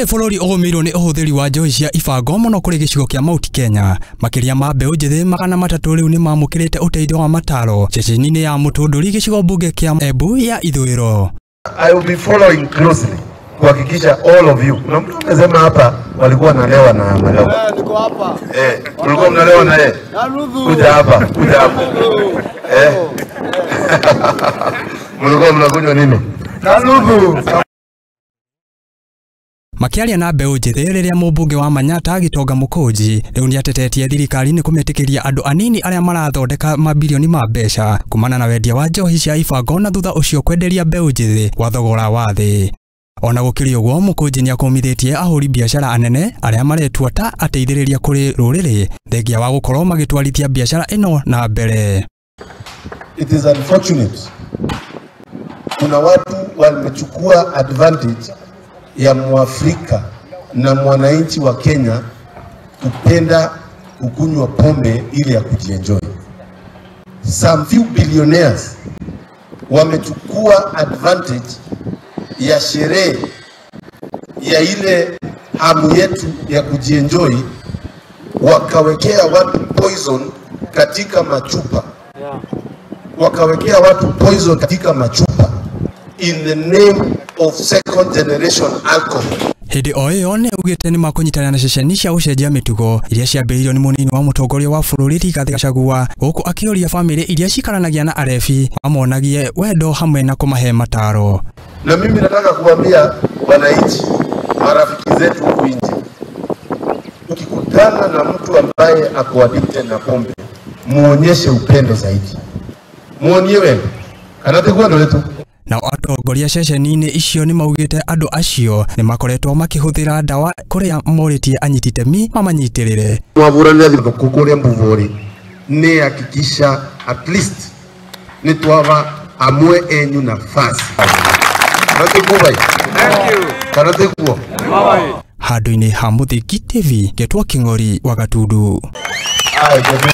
Bũrũri ũgũmĩirwo nĩ ũhũthĩri wa njohi cia ibango mũno kũrĩ gĩcigo kĩa Mount Kenya. Makiria ma mbeu njithi magana matatu rĩu nimamukirite uteithio wa mataro ceceniini ya mutunduri gicigo mbunge kĩa embu ya ithuiro. I will be following closely kuhakikisha all of you. Na mtu amesema hapa walikuwa nalewa na madawa. Niko hapa. Ulikuwa mnalewa na yeye? Kuja hapa, kuja hapa. Mlikuwa mnakunywa nini? Narudu. Makiaria na mbeu njithi riria mumbunge wa Manyata agitonga mukunji riu ni atetetie thirikari ni kumetikiria andu anini aria marathondeka mabilioni ma mbeca kumana na wendia wa njohi cia ibango na thutha ucio kwenderia mbeu njithi kwa thogora wa thi. Ona gukiri uguo mukunji ni akomithitie ahuri biashara anene aria maretua ta ateithiriria kuri ruriri thengia wa gukorwo magitwarithia biashara ino na mbere. It is unfortunate. Kuna watu wamechukua advantage ya Mwafrika na mwananchi wa Kenya kupenda kukunywa pombe ili ya kujienjoy. Some few billionaires wamechukua advantage ya sherehe ya ile hamu yetu ya kujienjoy, wakawekea watu poison katika machupa. Wakawekea watu poison katika machupa in the name of second generation alcohol. Hindi oyo ne ugite ni makunyitana na ceceni cia ucenjia mitugo iria ciambĩrĩirio ni munini wa mutongoria wa bũrũri Rigathi Gachagua guku akĩũria family iria cikaranagia na arefi amonagie wendo hamwe na kumahe mataro. Na mimi nataka kuambia wananchi, marafiki zetu huku nje, ukikutana na mtu ambaye ako addicted na pombe, muonyeshe upendo zaidi. Muonie wendo. Kanate kwa ndoletu. Na atongoria ceceniini icio ni maugite andu acio ni makoretwo makihuthira ndawa kuria moritie anyititemi mamanyitirire. Mwaburania kukuria mbuvuri ni hakikisha at least ni twava amwe enyu nafasi. Thank you. Karate kuo. Handu-ini ha Muthingi TV getwa King'ori wa Gatundu.